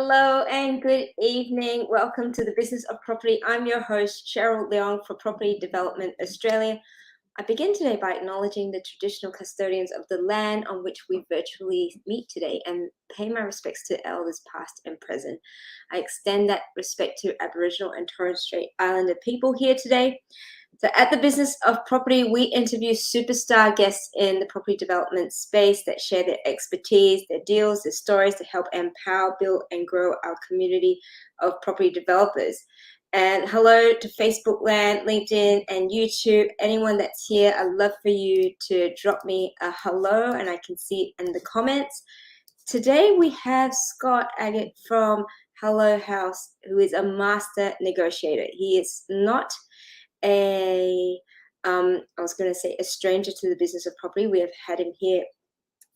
Hello and good evening. Welcome to the Business of Property. I'm your host, Cheryl Leong for Property Development Australia. I begin today by acknowledging the traditional custodians of the land on which we virtually meet today and pay my respects to elders past and present. I extend that respect to Aboriginal and Torres Strait Islander people here today. So at the Business of Property, we interview superstar guests in the property development space that share their expertise, their deals, their stories to help empower, build, and grow our community of property developers. And hello to Facebook land, LinkedIn, and YouTube. Anyone that's here, I'd love for you to drop me a hello, and I can see it in the comments. Today we have Scott Aggett from Hello House, who is a master negotiator. He is not a stranger to the business of property. We have had him here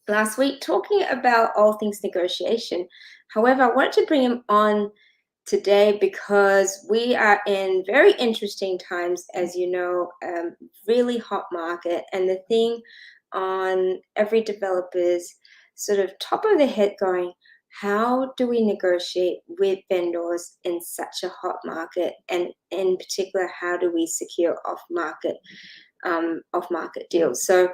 last week talking about all things negotiation. However, I wanted to bring him on today because we are in very interesting times, as you know, really hot market, and the thing on every developer's sort of top of the head going, how do we negotiate with vendors in such a hot market? And in particular, how do we secure off-market deals? So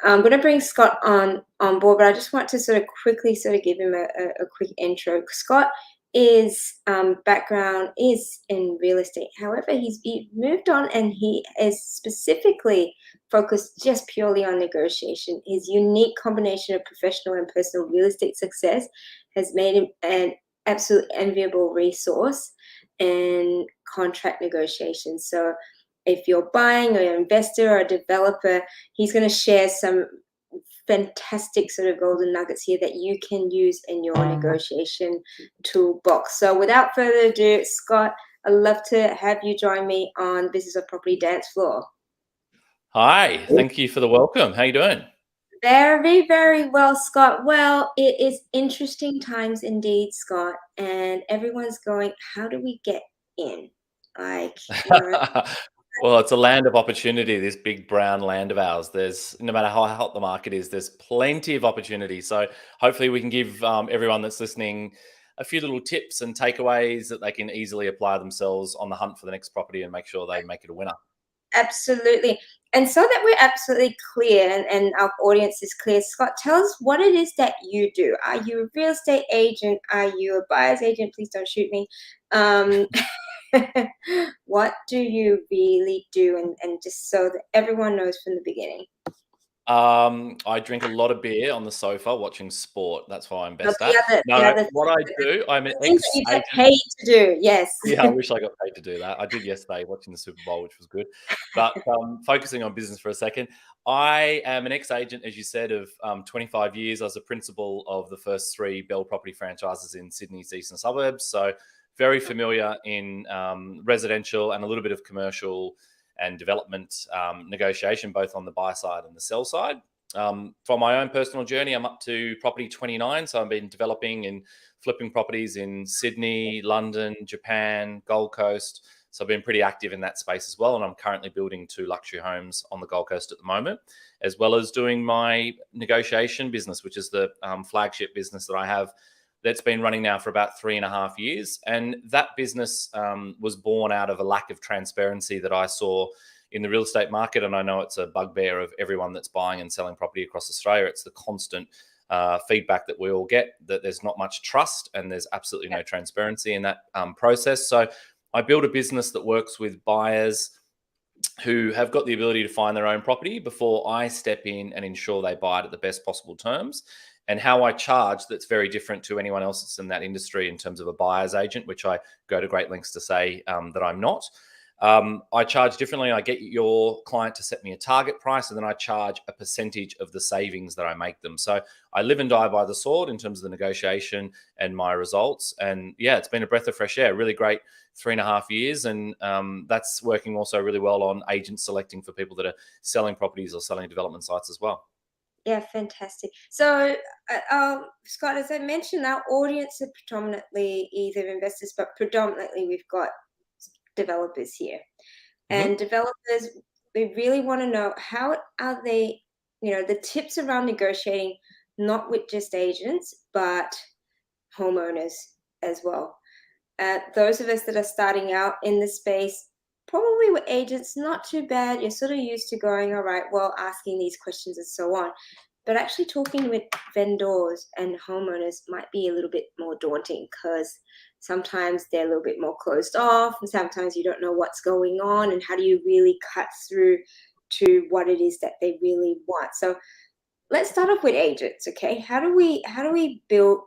I'm going to bring Scott on board, but I just want to sort of quickly give him a quick intro. Scott is background is in real estate. However, he moved on and he is specifically focused just purely on negotiation. His unique combination of professional and personal real estate success has made him an absolute enviable resource in contract negotiations. So if you're buying or you're an investor or a developer, he's going to share some fantastic sort of golden nuggets here that you can use in your negotiation toolbox. So without further ado, Scott, I'd love to have you join me on Business of Property Dance Floor. Hi, thank you for the welcome. How you doing? Very, very well, Scott. Well, it is interesting times indeed, Scott, and everyone's going, how do we get in? Like, Well, it's a land of opportunity, this big brown land of ours. There's, no matter how hot the market is, there's plenty of opportunity. So hopefully we can give everyone that's listening a few little tips and takeaways that they can easily apply themselves on the hunt for the next property and make sure they make it a winner. Absolutely. And so that we're absolutely clear and our audience is clear, Scott, tell us what it is that you do. Are you a real estate agent? Are you a buyer's agent? Please don't shoot me. What do you really do? And just so that everyone knows from the beginning. I drink a lot of beer on the sofa watching sport. That's what I'm best at. What I do, I'm an you get paid to do, yes. Yeah, I wish I got paid to do that. I did yesterday watching the Super Bowl, which was good. But focusing on business for a second, I am an ex-agent, as you said, of 25 years. I was a principal of the first 3 Belle Property franchises in Sydney's eastern suburbs. So very familiar in residential and a little bit of commercial and development negotiation, both on the buy side and the sell side. From my own personal journey, I'm up to property 29. So I've been developing and flipping properties in Sydney, London, Japan, Gold Coast. So I've been pretty active in that space as well. And I'm currently building 2 luxury homes on the Gold Coast at the moment, as well as doing my negotiation business, which is the flagship business that I have that's been running now for about 3.5 years. And that business was born out of a lack of transparency that I saw in the real estate market. And I know it's a bugbear of everyone that's buying and selling property across Australia. It's the constant feedback that we all get, that there's not much trust and there's absolutely no transparency in that process. So I built a business that works with buyers who have got the ability to find their own property before I step in and ensure they buy it at the best possible terms. And how I charge, that's very different to anyone else that's in that industry in terms of a buyer's agent, which I go to great lengths to say that I'm not. I charge differently. I get your client to set me a target price, and then I charge a percentage of the savings that I make them. So I live and die by the sword in terms of the negotiation and my results. And yeah, it's been a breath of fresh air, really great 3.5 years. And that's working also really well on agents selecting for people that are selling properties or selling development sites as well. Yeah, fantastic. So, Scott, as I mentioned, our audience are predominantly either investors, but predominantly we've got developers here. And developers, we really want to know, how are they, the tips around negotiating, not with just agents, but homeowners, as well. Those of us that are starting out in the space, probably with agents, not too bad. You're sort of used to going, all right, well, asking these questions and so on. But actually talking with vendors and homeowners might be a little bit more daunting because sometimes they're a little bit more closed off, and sometimes you don't know what's going on and how do you really cut through to what it is that they really want. So let's start off with agents, okay? How do we build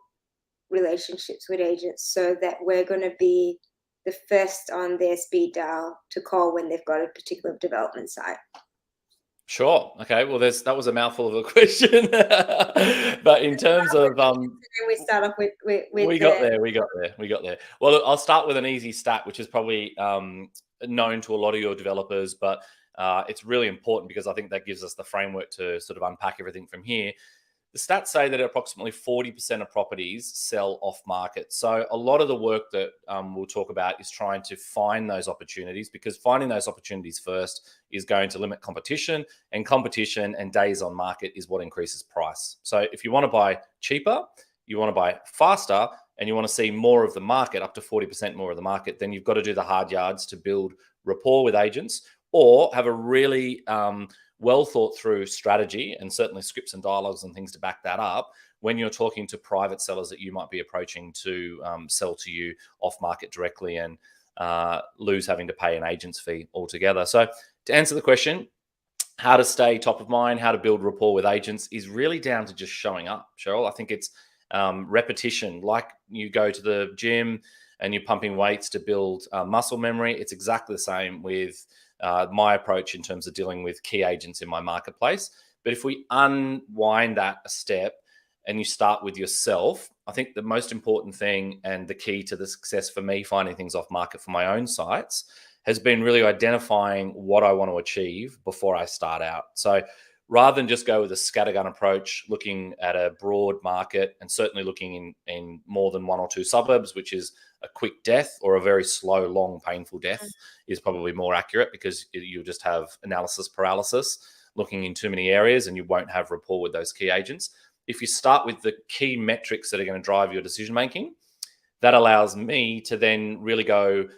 relationships with agents so that we're going to be the first on their speed dial to call when they've got a particular development site? Sure. Okay. Well, that was a mouthful of a question, but in terms of We start off with we got there. We got there. We got there. Well, look, I'll start with an easy stat, which is probably known to a lot of your developers, but it's really important because I think that gives us the framework to sort of unpack everything from here. The stats say that approximately 40% of properties sell off market. So a lot of the work that we'll talk about is trying to find those opportunities, because finding those opportunities first is going to limit competition, and competition and days on market is what increases price. So if you want to buy cheaper, you want to buy faster, and you want to see more of the market, up to 40% more of the market, then you've got to do the hard yards to build rapport with agents, or have a really well thought through strategy, and certainly scripts and dialogues and things to back that up when you're talking to private sellers that you might be approaching to sell to you off market directly and lose having to pay an agent's fee altogether. So to answer the question, how to stay top of mind, how to build rapport with agents is really down to just showing up, Cheryl. I think it's repetition. Like you go to the gym and you're pumping weights to build muscle memory. It's exactly the same with my approach in terms of dealing with key agents in my marketplace. But if we unwind that a step and you start with yourself, I think the most important thing and the key to the success for me finding things off market for my own sites has been really identifying what I want to achieve before I start out. So rather than just go with a scattergun approach, looking at a broad market and certainly looking in more than one or two suburbs, which is a quick death, or a very slow, long, painful death is probably more accurate, because you'll just have analysis paralysis looking in too many areas and you won't have rapport with those key agents. If you start with the key metrics that are going to drive your decision making, that allows me to then really go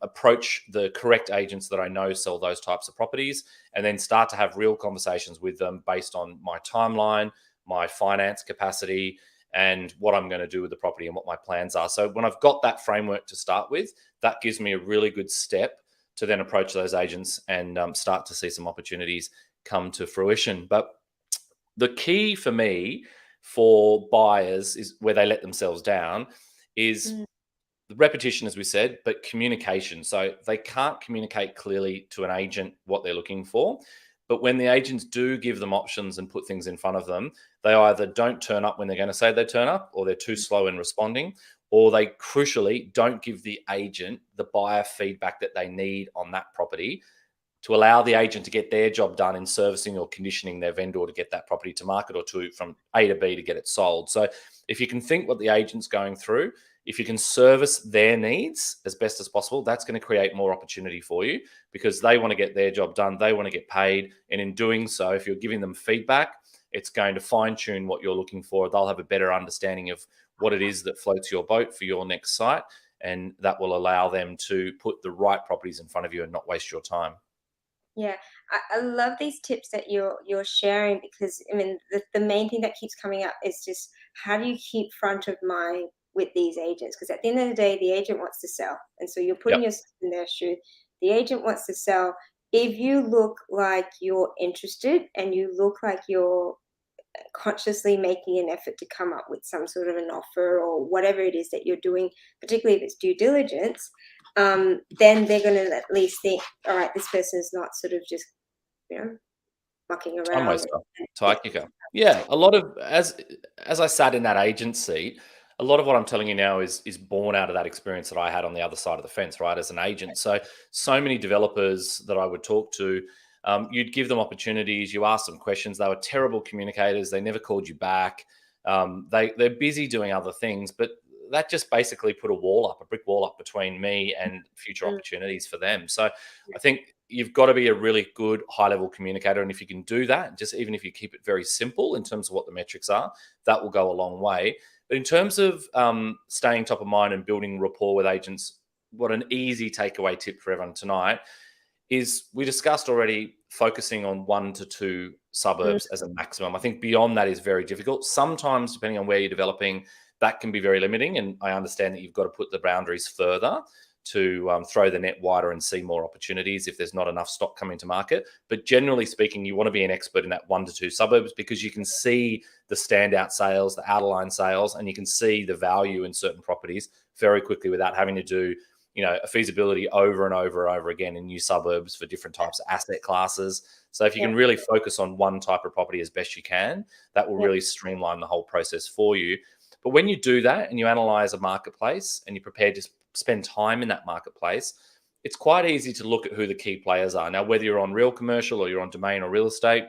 approach the correct agents that I know sell those types of properties, and then start to have real conversations with them based on my timeline, my finance capacity, and what I'm going to do with the property and what my plans are. So when I've got that framework to start with, that gives me a really good step to then approach those agents and start to see some opportunities come to fruition. But the key for me for buyers is where they let themselves down is the repetition, as we said, but communication. So they can't communicate clearly to an agent what they're looking for. But when the agents do give them options and put things in front of them, they either don't turn up when they're going to say they turn up, or they're too slow in responding, or they crucially don't give the agent the buyer feedback that they need on that property to allow the agent to get their job done in servicing or conditioning their vendor to get that property to market, or to from A to B to get it sold. So if you can think what the agent's going through, if you can service their needs as best as possible, that's going to create more opportunity for you, because they want to get their job done. They want to get paid. And in doing so, if you're giving them feedback, it's going to fine tune what you're looking for. They'll have a better understanding of what it is that floats your boat for your next site. And that will allow them to put the right properties in front of you and not waste your time. Yeah, I love these tips that you're sharing, because I mean the main thing that keeps coming up is just how do you keep front of mind with these agents? Because at the end of the day, the agent wants to sell, and so you're putting Yep. yourself in their shoe. The agent wants to sell. If you look like you're interested and you look like you're consciously making an effort to come up with some sort of an offer or whatever it is that you're doing, particularly if it's due diligence, then they're going to at least think, all right, this person is not sort of just, mucking Time around. waster, tie kicker. Yeah, a lot of as I sat in that agency, a lot of what I'm telling you now is born out of that experience that I had on the other side of the fence, right, as an agent. So many developers that I would talk to, you'd give them opportunities, you ask them questions. They were terrible communicators. They never called you back. They're busy doing other things, but that just basically put a brick wall up between me and future opportunities for them. So I think you've got to be a really good high-level communicator. And if you can do that, just even if you keep it very simple in terms of what the metrics are, that will go a long way. But in terms of staying top of mind and building rapport with agents, what an easy takeaway tip for everyone tonight is, we discussed already, focusing on 1 to 2 suburbs as a maximum. I think beyond that is very difficult. Sometimes, depending on where you're developing, that can be very limiting. And I understand that you've got to put the boundaries further to throw the net wider and see more opportunities if there's not enough stock coming to market. But generally speaking, you want to be an expert in that 1 to 2 suburbs, because you can see the standout sales, the out-of-line sales, and you can see the value in certain properties very quickly without having to do a feasibility over and over and over again in new suburbs for different types of asset classes. So if you can really focus on one type of property as best you can, that will really streamline the whole process for you. But when you do that and you analyze a marketplace and you're prepared to spend time in that marketplace, it's quite easy to look at who the key players are. Now, whether you're on real commercial or you're on domain or real estate,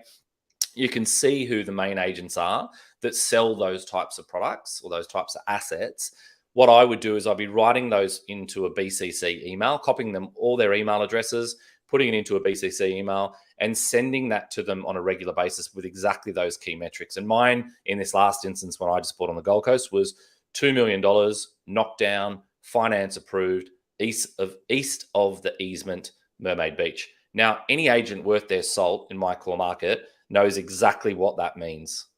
you can see who the main agents are that sell those types of products or those types of assets. What I would do is I'd be writing those into a BCC email, copying them all their email addresses, putting it into a BCC email, and sending that to them on a regular basis with exactly those key metrics. And mine, in this last instance, when I just bought on the Gold Coast, was $2 million, knocked down, finance approved, east of the easement, Mermaid Beach. Now, any agent worth their salt in my core market knows exactly what that means.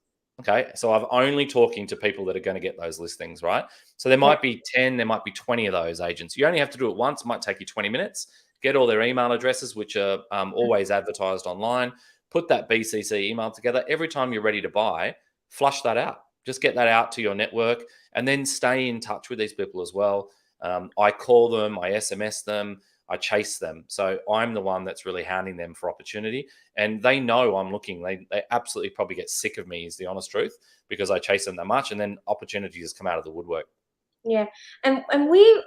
Okay, so I'm only talking to people that are going to get those listings, right? So there might be 10, there might be 20 of those agents. You only have to do it once. It might take you 20 minutes. Get all their email addresses, which are always advertised online. Put that BCC email together. Every time you're ready to buy, flush that out. Just get that out to your network and then stay in touch with these people as well. I call them, I SMS them, I chase them. So I'm the one that's really hounding them for opportunity, and they know I'm looking. They absolutely probably get sick of me, is the honest truth, because I chase them that much, and then opportunities come out of the woodwork. Yeah, and we,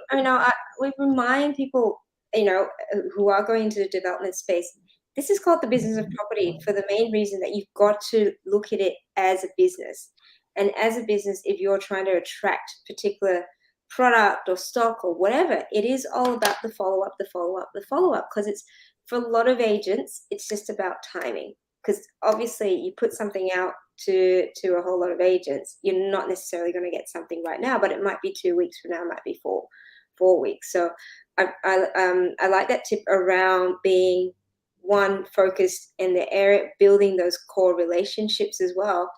we remind people, who are going into the development space, this is called the business of property for the main reason that you've got to look at it as a business. And as a business, if you're trying to attract particular product or stock or whatever, it is all about the follow-up, because it's, for a lot of agents, it's just about timing. Because obviously you put something out to a whole lot of agents, you're not necessarily going to get something right now, but it might be 2 weeks from now, it might be four weeks. So I like that tip around being one, focused in the area, building those core relationships as well,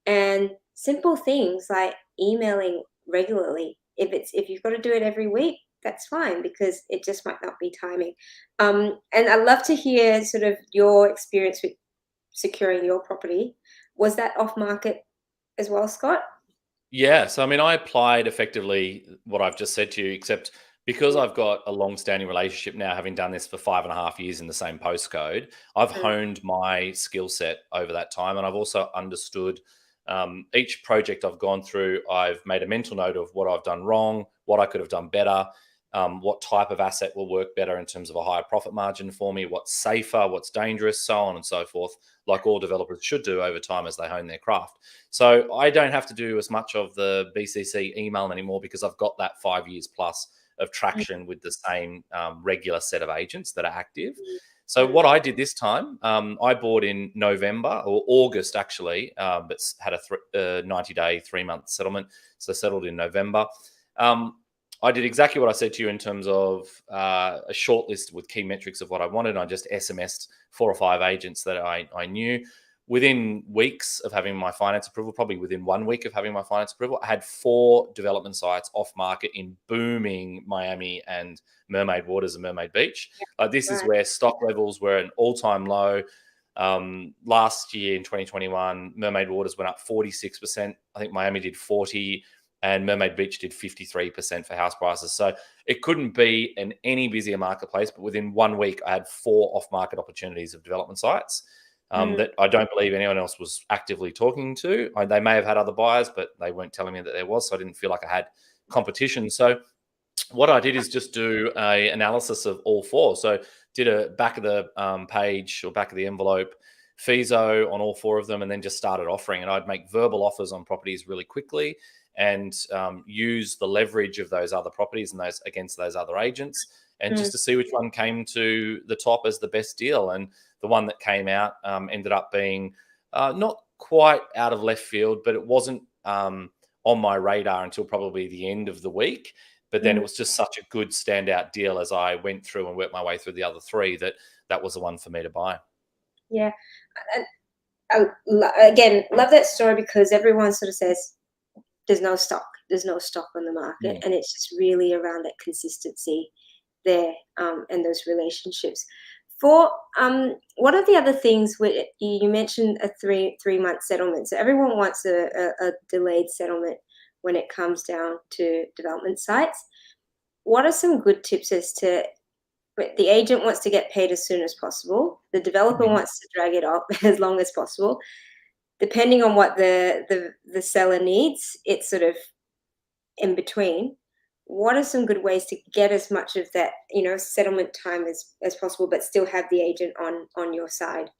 and simple things like emailing regularly. If you've got to do it every week, that's fine, because it just might not be timing. And I'd love to hear sort of your experience with securing your property. Was that off market as well, Scott? Yeah. So, I mean, I applied effectively what I've just said to you, except because I've got a long-standing relationship now, having done this for 5.5 years in the same postcode, I've honed my skill set over that time. And I've also understood each project I've gone through. I've made a mental note of what I've done wrong, what I could have done better, what type of asset will work better in terms of a higher profit margin for me, what's safer, what's dangerous, so on and so forth, like all developers should do over time as they hone their craft. So I don't have to do as much of the BCC email anymore, because I've got that 5 years plus of traction with the same regular set of agents that are active. So what I did this time, I bought in November or August actually, but had a 90-day, 3-month settlement. So settled in November. I did exactly what I said to you in terms of a short list with key metrics of what I wanted. I just SMS'd 4 or 5 agents that I knew. Within weeks of having my finance approval, probably within 1 week of having my finance approval, I had 4 development sites off market in booming Miami and Mermaid Waters and Mermaid Beach. This is where stock levels were at an all-time low. Last year in 2021, Mermaid Waters went up 46%. I think Miami did 40%. And Mermaid Beach did 53% for house prices. So it couldn't be an any busier marketplace, but within 1 week, I had 4 off-market opportunities of development sites that I don't believe anyone else was actively talking to. They may have had other buyers, but they weren't telling me that there was, so I didn't feel like I had competition. So what I did is just do an analysis of all 4. So did a back of the page or back of the envelope FISO on all 4 of them, and then just started offering. And I'd make verbal offers on properties really quickly and use the leverage of those other properties and those against those other agents, and just to see which one came to the top as the best deal. And the one that came out ended up being not quite out of left field, but it wasn't on my radar until probably the end of the week. But then it was just such a good standout deal as I went through and worked my way through the other three that was the one for me to buy. Yeah. Again, love that story because everyone sort of says there's no stock on the market, and it's just really around that consistency there, and those relationships. For what are the other things you mentioned a 3-month settlement? So everyone wants a delayed settlement when it comes down to development sites. What are some good tips as to the agent wants to get paid as soon as possible, the developer wants to drag it up as long as possible, depending on what the seller needs, it's sort of in between. What are some good ways to get as much of that, settlement time as possible, but still have the agent on your side?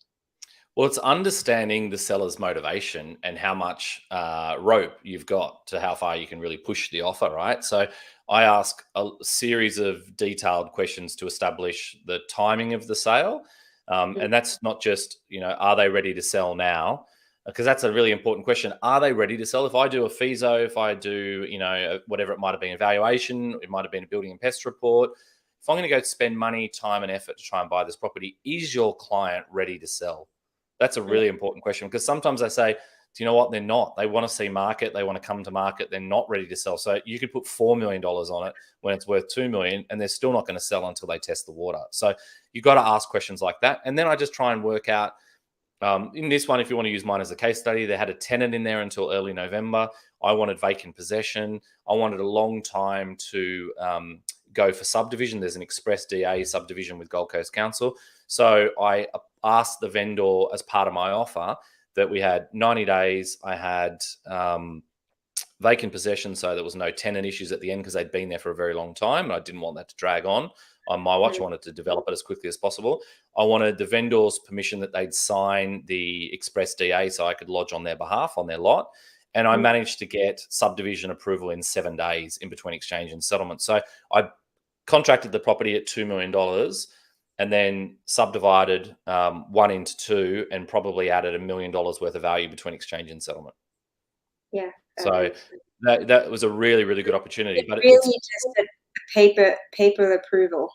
Well, it's understanding the seller's motivation and how much rope you've got to how far you can really push the offer, right? So I ask a series of detailed questions to establish the timing of the sale. And that's not just, are they ready to sell now? Because that's a really important question. Are they ready to sell? If I do a FISO, if I do, whatever it might have been, evaluation, it might have been a building and pest report. If I'm going to go spend money, time, and effort to try and buy this property, is your client ready to sell? That's a really important question because sometimes I say, do you know what? They're not. They want to see market. They want to come to market. They're not ready to sell. So you could put $4 million on it when it's worth $2 million, and they're still not going to sell until they test the water. So you've got to ask questions like that. And then I just try and work out, in this one, if you want to use mine as a case study, they had a tenant in there until early November. I wanted vacant possession. I wanted a long time to go for subdivision. There's an express DA subdivision with Gold Coast Council. So I asked the vendor as part of my offer that we had 90 days. I had vacant possession, so there was no tenant issues at the end because they'd been there for a very long time, and I didn't want that to drag on my watch. I wanted to develop it as quickly as possible. I wanted the vendor's permission that they'd sign the express DA so I could lodge on their behalf on their lot. And I managed to get subdivision approval in 7 days in between exchange and settlement. So I contracted the property at $2 million and then subdivided one into two and probably added $1 million worth of value between exchange and settlement. Yeah. So that was a really, really good opportunity. But really just a paper approval.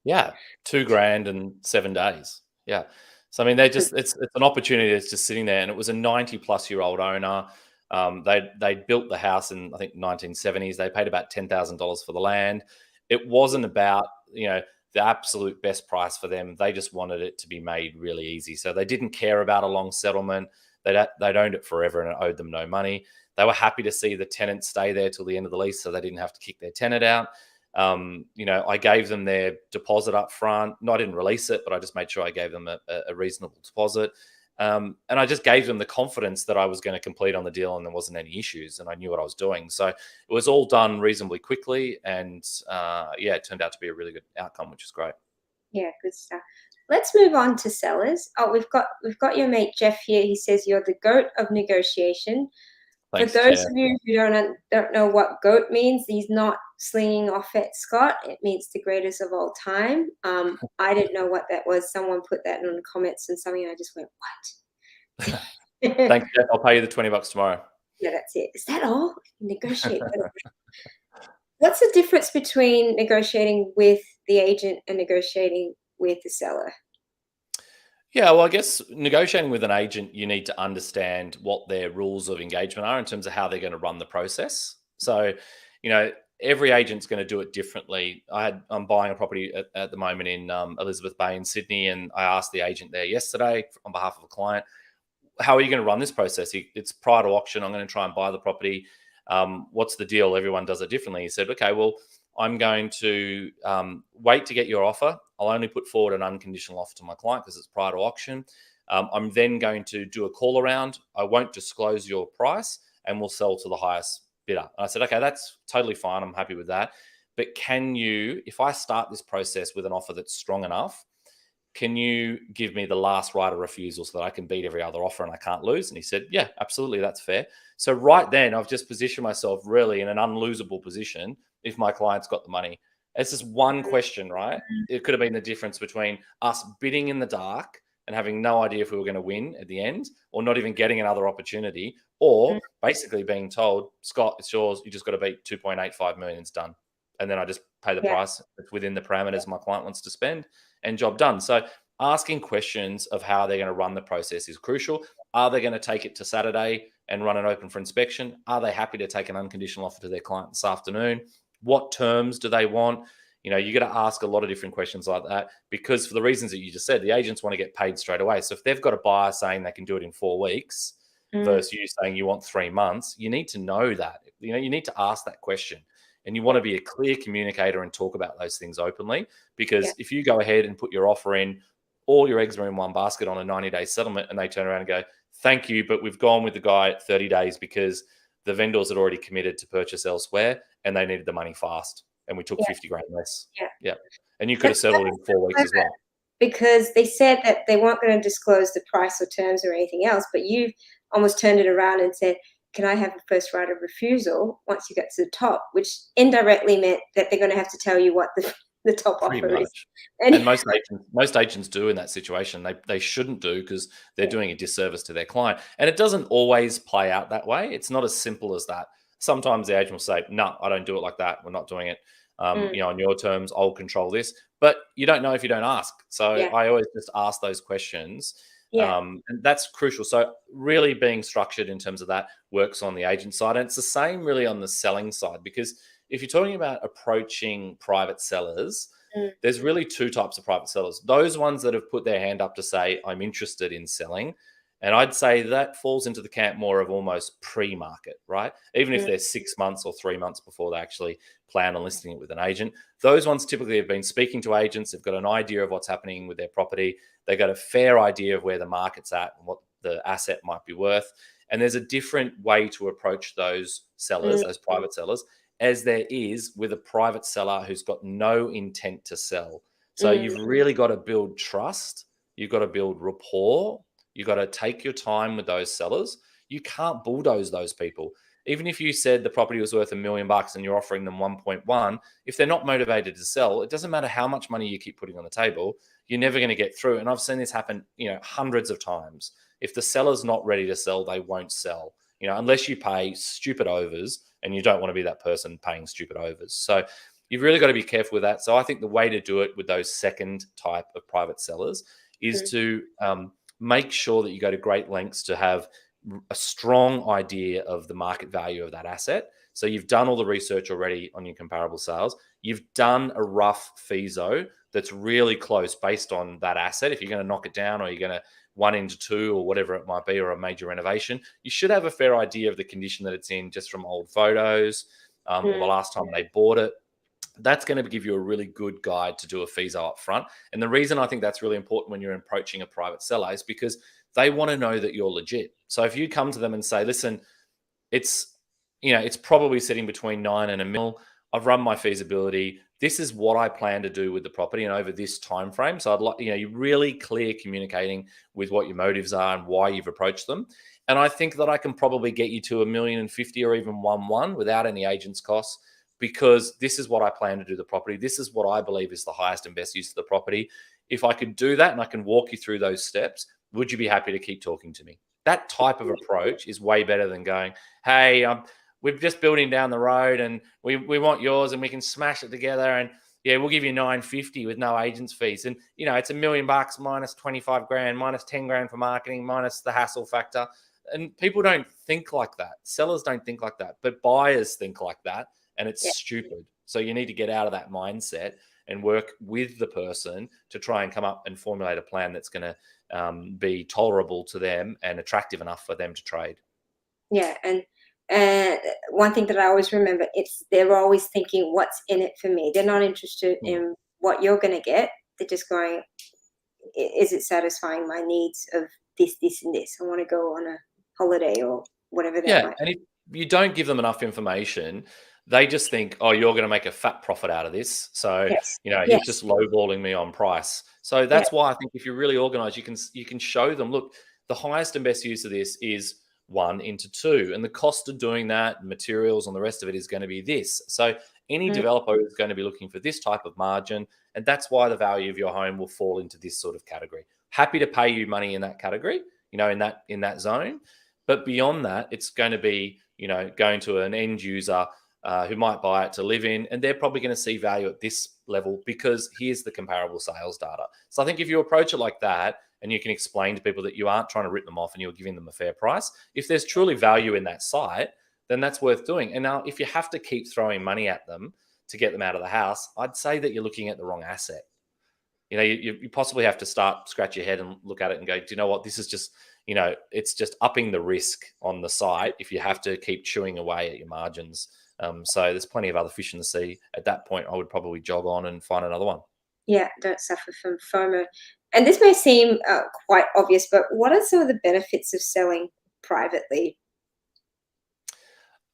Yeah, $2,000 in 7 days. Yeah. So I mean, it's an opportunity that's just sitting there, and it was a 90-plus-year-old owner. They built the house in, I think, 1970s. They paid about $10,000 for the land. It wasn't about the absolute best price for them. They just wanted it to be made really easy. So they didn't care about a long settlement. They'd owned it forever, and it owed them no money. They were happy to see the tenant stay there till the end of the lease, so they didn't have to kick their tenant out. I gave them their deposit up front. No, I didn't release it, but I just made sure I gave them a reasonable deposit. And I just gave them the confidence that I was going to complete on the deal and there wasn't any issues and I knew what I was doing. So it was all done reasonably quickly. And it turned out to be a really good outcome, which is great. Yeah, good stuff. Let's move on to sellers. Oh, we've got your mate Jeff here. He says you're the GOAT of negotiation. Thanks, for those Jeff. of you who don't know what GOAT means, he's not slinging off at Scott. It means the greatest of all time. I didn't know what that was. Someone put that in the comments and something. I just went, what? Thanks, Jeff. I'll pay you the $20 tomorrow. Yeah, that's it. Is that all? Negotiate. What's the difference between negotiating with the agent and negotiating with the seller? Yeah, well, I guess negotiating with an agent, you need to understand what their rules of engagement are in terms of how they're going to run the process. So, every agent's going to do it differently. I'm buying a property at the moment in Elizabeth Bay in Sydney, and I asked the agent there yesterday on behalf of a client, how are you going to run this process? It's prior to auction. I'm going to try and buy the property. What's the deal? Everyone does it differently. He said, okay, well, I'm going to wait to get your offer. I'll only put forward an unconditional offer to my client because it's prior to auction. I'm then going to do a call around. I won't disclose your price and we'll sell to the highest bidder. And I said, okay, that's totally fine. I'm happy with that. But can you, if I start this process with an offer that's strong enough, can you give me the last right of refusal so that I can beat every other offer and I can't lose? And he said, yeah, absolutely. That's fair. So right then I've just positioned myself really in an unlosable position if my client's got the money. It's just one question, right? It could have been the difference between us bidding in the dark and having no idea if we were going to win at the end, or not even getting another opportunity, or basically being told, Scott, it's yours. You just got to beat 2.85 million. It's done. And then I just pay the price within the parameters my client wants to spend, and job done. So asking questions of how they're going to run the process is crucial. Are they going to take it to Saturday and run it open for inspection? Are they happy to take an unconditional offer to their client this afternoon? What terms do they want? You know, you got to ask a lot of different questions like that, because for the reasons that you just said, the agents want to get paid straight away. So if they've got a buyer saying they can do it in 4 weeks versus you saying you want 3 months, you need to know that. You know, you need to ask that question, and you want to be a clear communicator and talk about those things openly, because if you go ahead and put your offer in, all your eggs are in one basket on a 90-day settlement, and they turn around and go, thank you, but we've gone with the guy at 30 days because the vendors had already committed to purchase elsewhere and they needed the money fast, and we took 50 grand less. Yeah. And you could have settled in 4 weeks as well. Because they said that they weren't going to disclose the price or terms or anything else, but you've almost turned it around and said, can I have a first right of refusal once you get to the top, which indirectly meant that they're going to have to tell you what the top offer is. And most agents do in that situation. They shouldn't do, because they're doing a disservice to their client. And it doesn't always play out that way. It's not as simple as that. Sometimes the agent will say, no, I don't do it like that. We're not doing it. You know, on your terms, I'll control this. But you don't know if you don't ask. So I always just ask those questions. And that's crucial. So really being structured in terms of that works on the agent side. And it's the same really on the selling side, because if you're talking about approaching private sellers, there's really 2 types of private sellers. Those ones that have put their hand up to say, I'm interested in selling. And I'd say that falls into the camp more of almost pre-market, right? Even if they're 6 months or 3 months before they actually plan on listing it with an agent. Those ones typically have been speaking to agents. They've got an idea of what's happening with their property. They've got a fair idea of where the market's at and what the asset might be worth. And there's a different way to approach those sellers, those private sellers, as there is with a private seller who's got no intent to sell. So you've really got to build trust. You've got to build rapport. You've got to take your time with those sellers. You can't bulldoze those people. Even if you said the property was worth $1 million and you're offering them 1.1, if they're not motivated to sell, it doesn't matter how much money you keep putting on the table, you're never going to get through. And I've seen this happen, you know, hundreds of times. If the seller's not ready to sell, they won't sell, you know, unless you pay stupid overs, and you don't want to be that person paying stupid overs. So you've really got to be careful with that. So I think the way to do it with those second type of private sellers is to make sure that you go to great lengths to have a strong idea of the market value of that asset. So you've done all the research already on your comparable sales. You've done a rough FISO that's really close based on that asset. If you're going to knock it down, or you're going to 1 into 2 or whatever it might be, or a major renovation, you should have a fair idea of the condition that it's in just from old photos or the last time they bought it. That's going to give you a really good guide to do a FISO up front. And the reason I think that's really important when you're approaching a private seller is because they want to know that you're legit. So if you come to them and say, listen, it's, you know, it's probably sitting between 9 and $1 million. I've run my feasibility. This is what I plan to do with the property and over this time frame. So I'd like, you know, you're really clear communicating with what your motives are and why you've approached them. And I think that I can probably get you to $1.05 million or even 1.1 without any agent's costs, because this is what I plan to do the property. This is what I believe is the highest and best use of the property. If I could do that and I can walk you through those steps, would you be happy to keep talking to me? That type of approach is way better than going, hey, we're just building down the road and we want yours and we can smash it together. And yeah, we'll give you $950 with no agent's fees. And, you know, it's $1 million minus 25 grand, minus 10 grand for marketing, minus the hassle factor. And people don't think like that. Sellers don't think like that, but buyers think like that. And it's stupid. So you need to get out of that mindset and work with the person to try and come up and formulate a plan that's going to be tolerable to them and attractive enough for them to trade. Yeah. And one thing that I always remember, they're always thinking, what's in it for me? They're not interested in what you're going to get. They're just going, is it satisfying my needs of this, this, and this? I want to go on a holiday or whatever that might be. And if you don't give them enough information, they just think, oh, you're going to make a fat profit out of this. So, you know, he's just lowballing me on price. So that's why I think if you're really organized, you can show them, look, the highest and best use of this is 1 into 2. And the cost of doing that, materials and the rest of it is going to be this. So any developer is going to be looking for this type of margin. And that's why the value of your home will fall into this sort of category. Happy to pay you money in that category, in that zone. But beyond that, it's going to be, going to an end user who might buy it to live in, and they're probably going to see value at this level because here's the comparable sales data. So I think if you approach it like that, and you can explain to people that you aren't trying to rip them off and you're giving them a fair price, if there's truly value in that site, then that's worth doing. And now if you have to keep throwing money at them to get them out of the house, I'd say that you're looking at the wrong asset. You possibly have to scratch your head and look at it and go, do you know what? This is just, it's just upping the risk on the site if you have to keep chewing away at your margins. So there's plenty of other fish in the sea. At that point, I would probably jog on and find another one. Yeah, don't suffer from FOMO. And this may seem quite obvious, but what are some of the benefits of selling privately?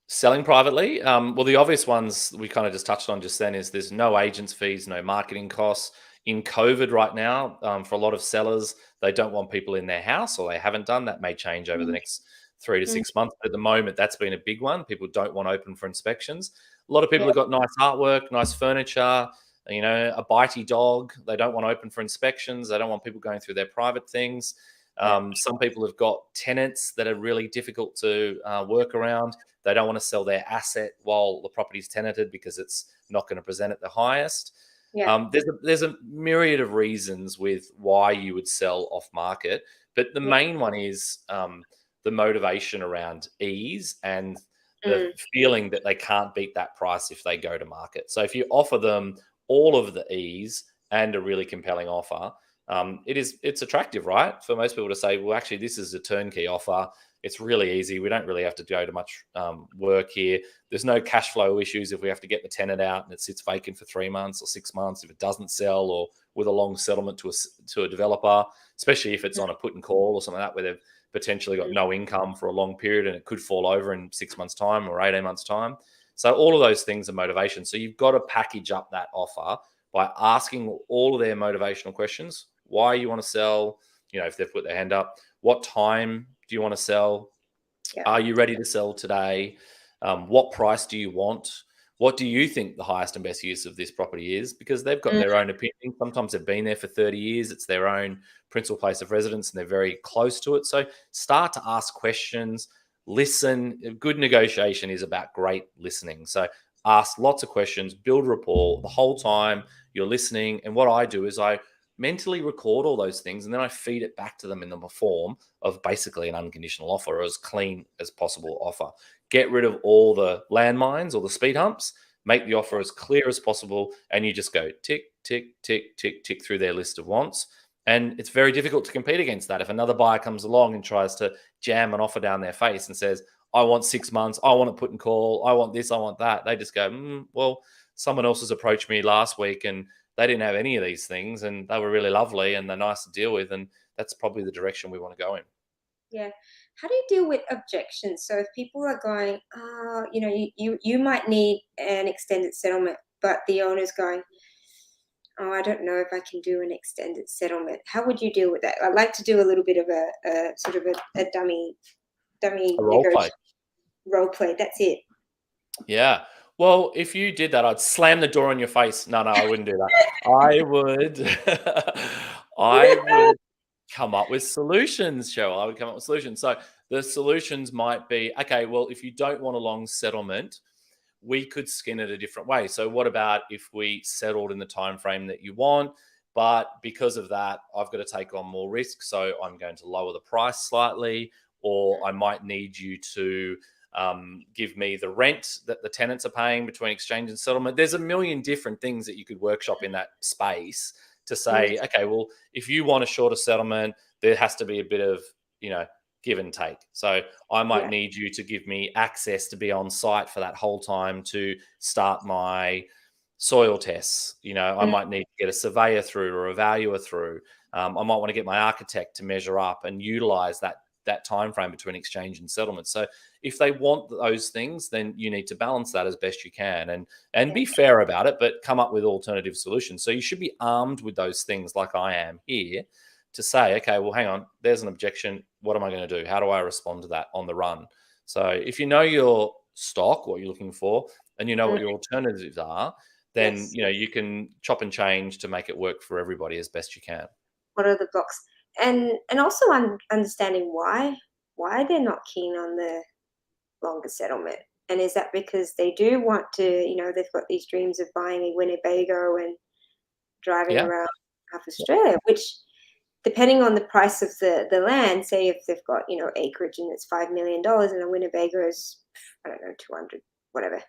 Selling privately, well, the obvious ones we kind of just touched on just then is there's no agents fees, no marketing costs. In COVID right now, for a lot of sellers, they don't want people in their house, or they haven't done. That may change over the next 3 to 6 months. But at the moment, that's been a big one. People don't want open for inspections. A lot of people have got nice artwork, nice furniture, a bitey dog. They don't want open for inspections. They don't want people going through their private things. Some people have got tenants that are really difficult to work around. They don't want to sell their asset while the property's tenanted because it's not going to present at the highest. Yeah. There's a myriad of reasons with why you would sell off market, but the main one is the motivation around ease and the feeling that they can't beat that price if they go to market. So if you offer them all of the ease and a really compelling offer, it's attractive, right? For most people to say, well, actually, this is a turnkey offer. It's really easy. We don't really have to go to much work here. There's no cash flow issues if we have to get the tenant out and it sits vacant for 3 months or 6 months if it doesn't sell, or with a long settlement to a developer, especially if it's on a put and call or something like that, where they've potentially got no income for a long period and it could fall over in 6 months' time or 18 months' time. So all of those things are motivation. So you've got to package up that offer by asking all of their motivational questions. Why you want to sell, if they've put their hand up. What time do you want to sell? Yeah. Are you ready to sell today? What price do you want? What do you think the highest and best use of this property is? Because they've got their own opinion. Sometimes they've been there for 30 years. It's their own principal place of residence and they're very close to it. So start to ask questions, listen. Good negotiation is about great listening. So ask lots of questions, build rapport the whole time you're listening. And what I do is I mentally record all those things and then I feed it back to them in the form of basically an unconditional offer, or as clean as possible offer. Get rid of all the landmines or the speed humps, make the offer as clear as possible, and you just go tick, tick, tick, tick, tick through their list of wants. And it's very difficult to compete against that. If another buyer comes along and tries to jam an offer down their face and says, I want 6 months, I want to put and call, I want this, I want that, they just go, well, someone else has approached me last week and they didn't have any of these things and they were really lovely and they're nice to deal with. And that's probably the direction we want to go in. Yeah. How do you deal with objections? So if people are going, you might need an extended settlement, but the owner's going, I don't know if I can do an extended settlement. How would you deal with that? I'd like to do a little bit of a sort of a dummy role play. Role play. That's it. Yeah. Well, if you did that, I'd slam the door in your face. No, I wouldn't do that. I would come up with solutions, Cheryl. I would come up with solutions. So the solutions might be, okay, well, if you don't want a long settlement, we could skin it a different way. So what about if we settled in the time frame that you want, but because of that, I've got to take on more risk, so I'm going to lower the price slightly, or I might need you to give me the rent that the tenants are paying between exchange and settlement. There's a million different things that you could workshop in that space to say, okay, well, if you want a shorter settlement, there has to be a bit of, give and take. So I might need you to give me access to be on site for that whole time to start my soil tests. I might need to get a surveyor through or a valuer through. I might want to get my architect to measure up and utilize that time frame between exchange and settlement. So if they want those things, then you need to balance that as best you can and be fair about it, but come up with alternative solutions. So you should be armed with those things like I am here to say, okay, well, hang on, there's an objection. What am I going to do? How do I respond to that on the run? So if you know your stock, what you're looking for, and you know what your alternatives are, then, you can chop and change to make it work for everybody as best you can. What are the blocks? and also understanding why they're not keen on the longer settlement. And is that because they do want to, they've got these dreams of buying a Winnebago and driving Yeah. around half Australia, which, depending on the price of the land, say if they've got, acreage and it's $5 million and a Winnebago is, I don't know, 200, whatever,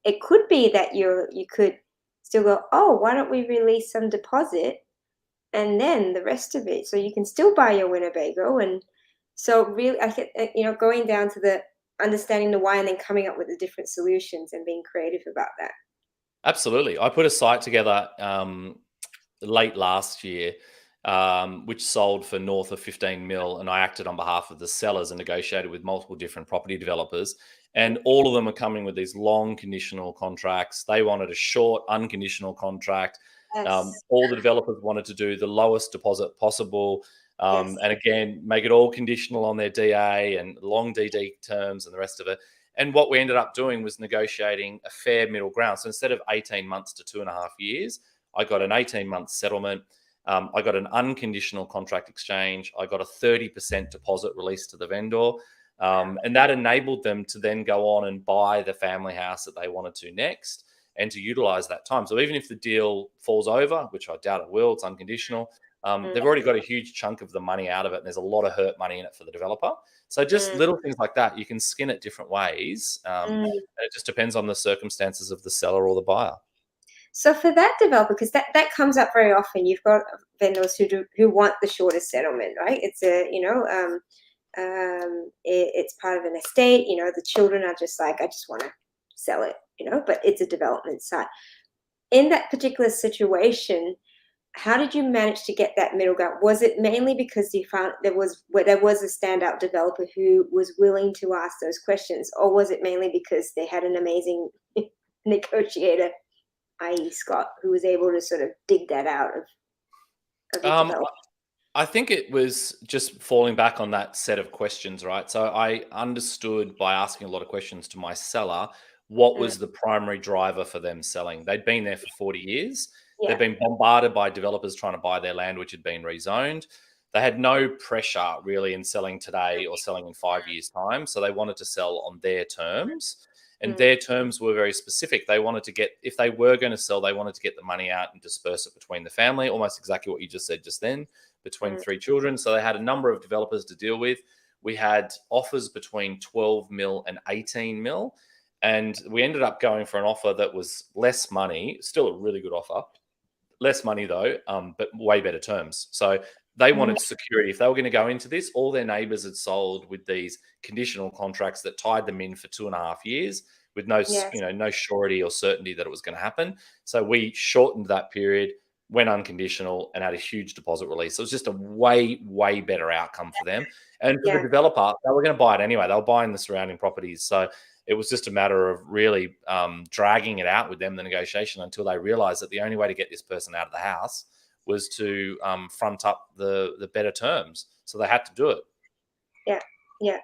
it could be that you could still go, oh, why don't we release some deposit and then the rest of it, so you can still buy your Winnebago. And so really, I think, going down to the understanding the why and then coming up with the different solutions and being creative about that. Absolutely. I put a site together late last year, which sold for north of 15 mil, and I acted on behalf of the sellers and negotiated with multiple different property developers. And all of them are coming with these long conditional contracts. They wanted a short, unconditional contract. Yes. All the developers wanted to do the lowest deposit possible. Yes. And again, make it all conditional on their DA and long DD terms and the rest of it. And what we ended up doing was negotiating a fair middle ground. So instead of 18 months to 2.5 years, I got an 18-month settlement. I got an unconditional contract exchange. I got a 30% deposit released to the vendor. And that enabled them to then go on and buy the family house that they wanted to next and to utilize that time. So even if the deal falls over, which I doubt it will, it's unconditional, they've already got a huge chunk of the money out of it, and there's a lot of hurt money in it for the developer. So just little things like that, you can skin it different ways. And it just depends on the circumstances of the seller or the buyer. So for that developer, because that comes up very often, you've got vendors who want the shortest settlement, right? It's it's part of an estate. The children are just like, I just want to sell it, but it's a development site. In that particular situation, how did you manage to get that middle ground? Was it mainly because you found there was a standout developer who was willing to ask those questions, or was it mainly because they had an amazing negotiator, i.e. Scott, who was able to sort of dig that out of the developer? I think it was just falling back on that set of questions, right? So I understood by asking a lot of questions to my seller what was the primary driver for them selling. They'd been there for 40 years. Yeah. They've been bombarded by developers trying to buy their land, which had been rezoned. They had no pressure really in selling today or selling in 5 years' time. So they wanted to sell on their terms. And their terms were very specific. They wanted to get, if they were going to sell, they wanted to get the money out and disperse it between the family, almost exactly what you just said just then, between 3 children. So they had a number of developers to deal with. We had offers between 12 mil and 18 mil. And we ended up going for an offer that was less money, still a really good offer, less money though, but way better terms. So they wanted security. If they were going to go into this, all their neighbors had sold with these conditional contracts that tied them in for 2.5 years with no, no surety or certainty that it was going to happen. So we shortened that period, went unconditional, and had a huge deposit release. So it was just a way, way better outcome for them. And for the developer, they were going to buy it anyway. They were buying the surrounding properties. So it was just a matter of really dragging it out with them, the negotiation, until they realized that the only way to get this person out of the house was to front up the better terms. So they had to do it. Yeah, yeah.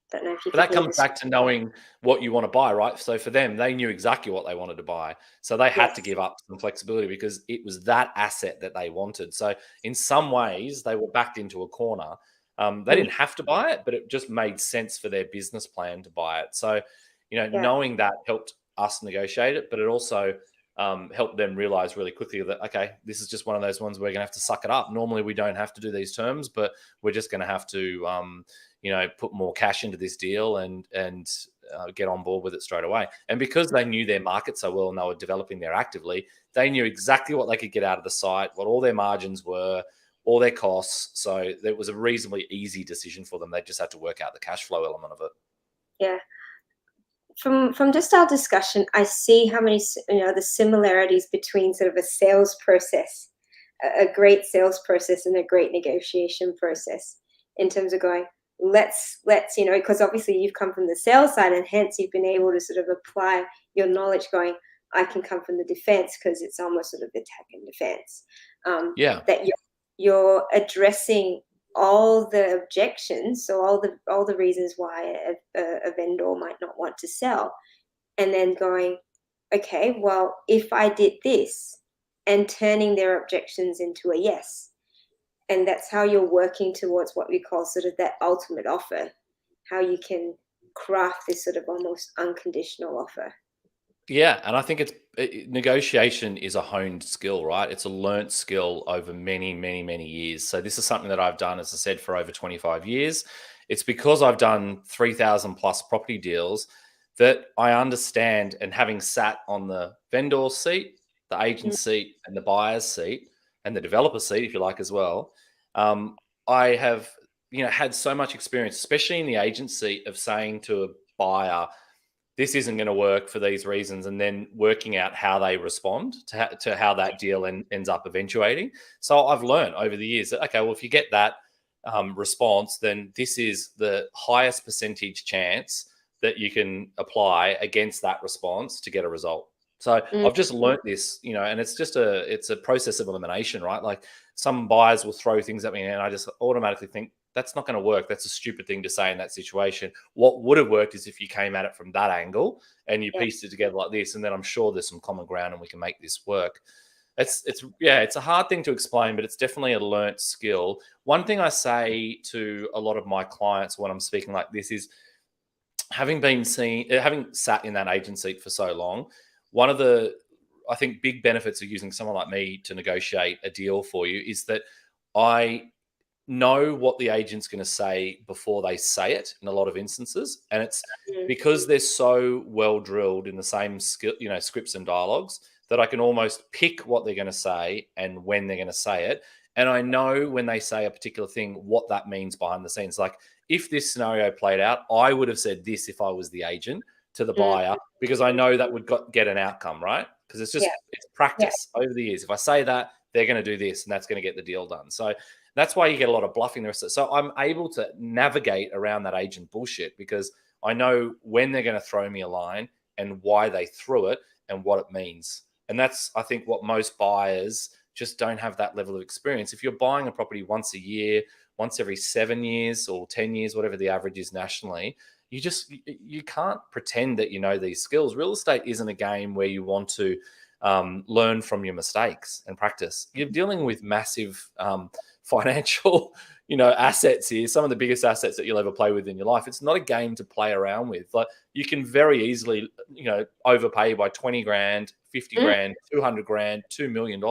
Don't know if you. But that comes back to knowing what you want to buy, right? So for them, they knew exactly what they wanted to buy. So they had to give up some flexibility because it was that asset that they wanted. So in some ways, they were backed into a corner. They didn't have to buy it, but it just made sense for their business plan to buy it. So, knowing that helped us negotiate it, but it also helped them realize really quickly that, okay, this is just one of those ones we're going to have to suck it up. Normally we don't have to do these terms, but we're just going to have to, put more cash into this deal and get on board with it straight away. And because they knew their market so well and they were developing there actively, they knew exactly what they could get out of the site, what all their margins were, all their costs. So it was a reasonably easy decision for them. They just had to work out the cash flow element of it. Yeah. From just our discussion, I see how many, the similarities between sort of a sales process, a great sales process and a great negotiation process, in terms of going, let's, because obviously you've come from the sales side and hence you've been able to sort of apply your knowledge going, I can come from the defense because it's almost sort of attack and defense. That you're addressing all the objections, so all the reasons why a vendor might not want to sell, and then going, okay, well, if I did this, and turning their objections into a yes, And that's how you're working towards what we call sort of that ultimate offer, how you can craft this sort of almost unconditional offer. Yeah, and I think negotiation is a honed skill, right? It's a learnt skill over many, many, many years. So this is something that I've done, as I said, for over 25 years. It's because I've done 3,000 plus property deals that I understand, and having sat on the vendor seat, the agent seat, and the buyer's seat, and the developer seat, if you like, as well. I have, had so much experience, especially in the agent seat, of saying to a buyer, this isn't going to work for these reasons, and then working out how they respond to how that deal ends up eventuating. So I've learned over the years that, okay, well, if you get that response, then this is the highest percentage chance that you can apply against that response to get a result. So I've just learnt this, and it's a process of elimination, right? Like, some buyers will throw things at me and I just automatically think, that's not going to work. That's a stupid thing to say in that situation. What would have worked is if you came at it from that angle and you pieced it together like this, and then I'm sure there's some common ground and we can make this work. It's a hard thing to explain, but it's definitely a learnt skill. One thing I say to a lot of my clients when I'm speaking like this is, having sat in that agent seat for so long, one of the, I think, big benefits of using someone like me to negotiate a deal for you is that I know what the agent's going to say before they say it in a lot of instances. And it's because they're so well drilled in the same skill, scripts and dialogues, that I can almost pick what they're going to say and when they're going to say it. And I know when they say a particular thing, what that means behind the scenes. Like, if this scenario played out, I would have said this if I was the agent to the buyer, because I know that would get an outcome, right? Because it's practice over the years. If I say that, they're going to do this, and that's going to get the deal done. So that's why you get a lot of bluffing the rest of it. So I'm able to navigate around that agent bullshit because I know when they're going to throw me a line and why they threw it and what it means. And that's, I think, what most buyers just don't have that level of experience. If you're buying a property once a year, once every 7 years or 10 years, whatever the average is nationally, you can't pretend that you know these skills. Real estate isn't a game where you want to learn from your mistakes and practice. You're dealing with massive financial, assets here, some of the biggest assets that you'll ever play with in your life. It's not a game to play around with. Like, you can very easily, overpay by 20 grand, 50 grand, 200 grand, $2 million.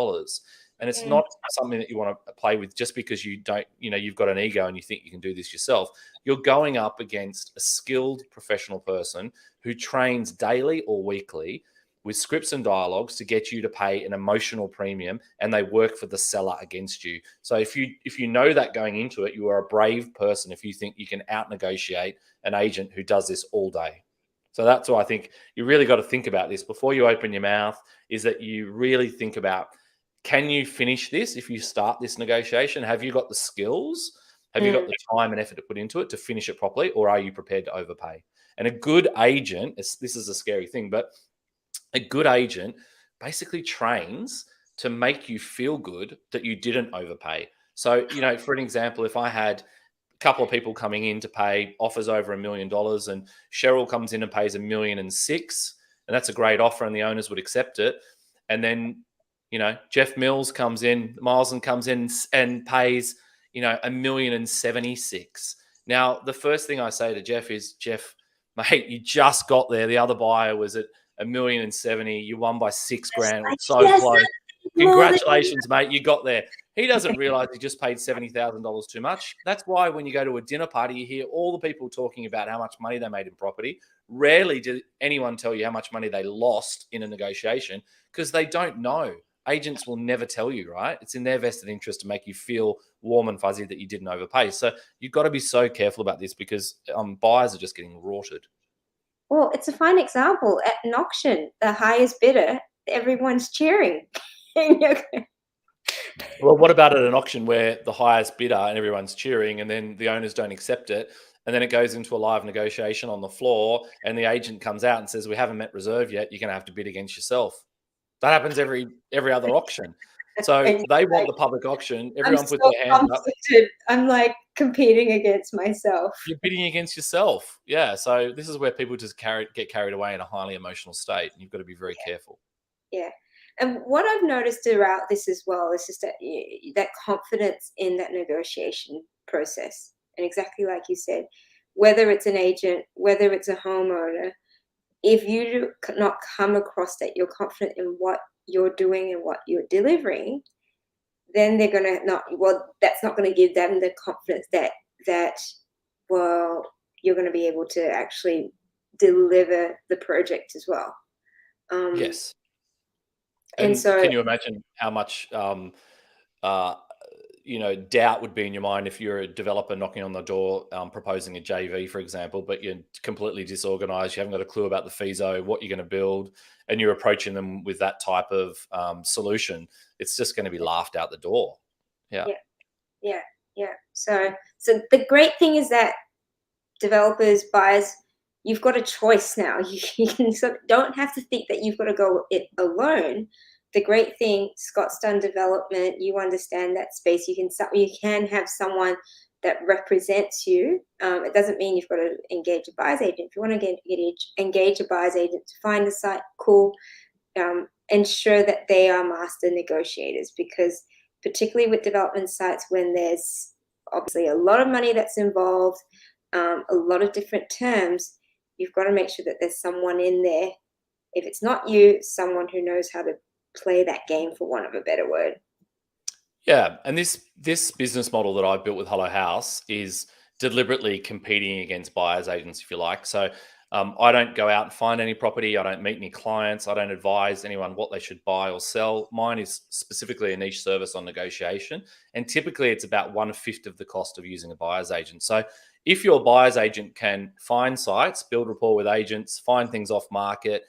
And it's not something that you want to play with just because you don't, you've got an ego and you think you can do this yourself. You're going up against a skilled professional person who trains daily or weekly with scripts and dialogues to get you to pay an emotional premium, and they work for the seller against you. So if you know that going into it, you are a brave person if you think you can out-negotiate an agent who does this all day. So that's why I think you really got to think about this before you open your mouth, is that you really think about, can you finish this if you start this negotiation? Have you got the skills? Have you got the time and effort to put into it to finish it properly, or are you prepared to overpay? And a good agent, this is a scary thing, but a good agent basically trains to make you feel good that you didn't overpay. So, for an example, if I had a couple of people coming in to pay offers over $1 million, and Cheryl comes in and pays $1.6 million, and that's a great offer and the owners would accept it. And then, Jeff Mills comes in, Milesen comes in and pays, $1.76 million. Now, the first thing I say to Jeff is, Jeff, mate, you just got there. The other buyer was at $1.70 million. You won by $6 grand. It was so close. Congratulations, mate. You got there. He doesn't realize he just paid $70,000 too much. That's why when you go to a dinner party, you hear all the people talking about how much money they made in property. Rarely did anyone tell you how much money they lost in a negotiation, because they don't know. Agents will never tell you, right? It's in their vested interest to make you feel warm and fuzzy that you didn't overpay. So you've got to be so careful about this, because buyers are just getting rorted. Well, it's a fine example. At an auction, the highest bidder, everyone's cheering. Well, what about at an auction where the highest bidder and everyone's cheering, and then the owners don't accept it, and then it goes into a live negotiation on the floor, and the agent comes out and says, we haven't met reserve yet, you're going to have to bid against yourself. That happens every other auction. So they want the public auction. Everyone puts their hands up. I'm like competing against myself. You're bidding against yourself. Yeah. So this is where people just get carried away in a highly emotional state, and you've got to be very careful. Yeah. And what I've noticed throughout this as well is just that that confidence in that negotiation process. And exactly like you said, whether it's an agent, whether it's a homeowner, if you do not come across that you're confident in what you're doing and what you're delivering, then they're gonna not. Well, that's not going to give them the confidence that well, you're going to be able to actually deliver the project as well. Yes. And And so can you imagine how much uh, doubt would be in your mind if you're a developer knocking on the door, proposing a JV, for example, but you're completely disorganized, you haven't got a clue about the FISO, what you're going to build, and you're approaching them with that type of solution, it's just going to be laughed out the door. Yeah. Yeah. So the great thing is that developers, buyers, you've got a choice now. You can don't have to think that you've got to go it alone. The great thing, Scott's done development. You understand that space. You can have someone that represents you. It doesn't mean you've got to engage a buyer's agent. If you want to engage a buyer's agent to find the site, cool. Ensure that they are master negotiators, because particularly with development sites, when there's obviously a lot of money that's involved, a lot of different terms, you've got to make sure that there's someone in there. If it's not you, someone who knows how to play that game, for want of a better word. Yeah, and this business model that I've built with Hello House is deliberately competing against buyers agents, if you like. So I don't go out and find any property. I don't meet any clients. I don't advise anyone what they should buy or sell. Mine is specifically a niche service on negotiation, and typically it's about 1/5 of the cost of using a buyer's agent. So if your buyer's agent can find sites, build rapport with agents, find things off market,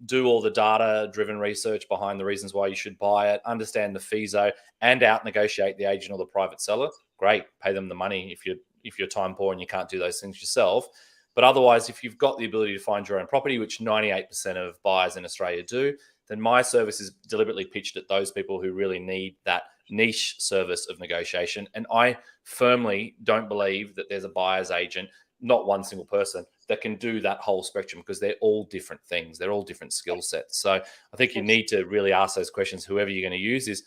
do all the data-driven research behind the reasons why you should buy it, understand the FISO, and out-negotiate the agent or the private seller, great. Pay them the money if you're time poor and you can't do those things yourself. But otherwise, if you've got the ability to find your own property, which 98% of buyers in Australia do, then my service is deliberately pitched at those people who really need that niche service of negotiation. And I firmly don't believe that there's a buyer's agent, not one single person, that can do that whole spectrum, because they're all different things. They're all different skill sets. So I think you need to really ask those questions. Whoever you're going to use is,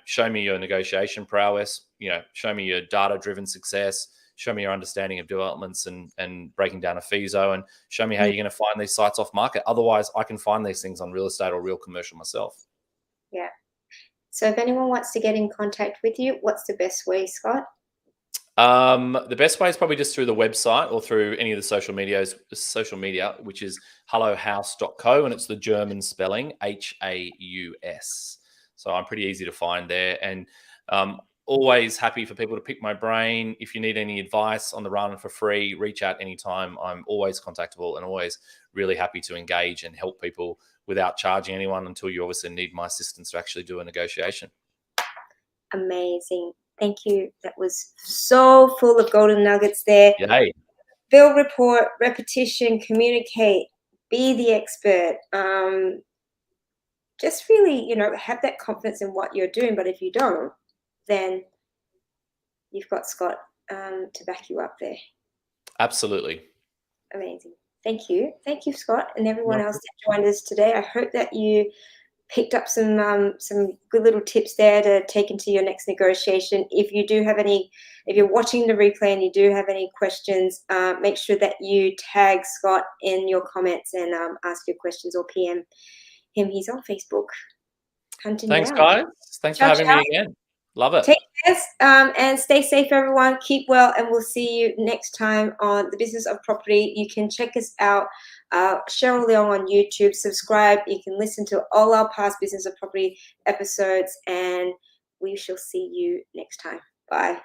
show me your negotiation prowess, show me your data-driven success, show me your understanding of developments and breaking down a FISO, and show me how you're going to find these sites off market. Otherwise, I can find these things on real estate or real commercial myself. Yeah. So if anyone wants to get in contact with you, what's the best way, Scott? The best way is probably just through the website or through any of the social media, which is hellohouse.co, and it's the German spelling, HAUS. So I'm pretty easy to find there, and always happy for people to pick my brain. If you need any advice on the run for free, reach out anytime. I'm always contactable and always really happy to engage and help people without charging anyone, until you obviously need my assistance to actually do a negotiation. Amazing. Thank you. That was so full of golden nuggets there. Yay. Build report, repetition, communicate, be the expert. Just really, have that confidence in what you're doing. But if you don't, then you've got Scott to back you up there. Absolutely. Amazing. Thank you. Thank you, Scott, and everyone else that joined us today. I hope that you picked up some good little tips there to take into your next negotiation. If you do have any, if you're watching the replay and you do have any questions, make sure that you tag Scott in your comments and ask your questions, or PM him. He's on Facebook. Thanks, guys. Thanks for having me again. Love it. Take care and stay safe, everyone. Keep well, and we'll see you next time on The Business of Property. You can check us out, Cheryl Leong on YouTube. Subscribe. You can listen to all our past Business of Property episodes, and we shall see you next time. Bye.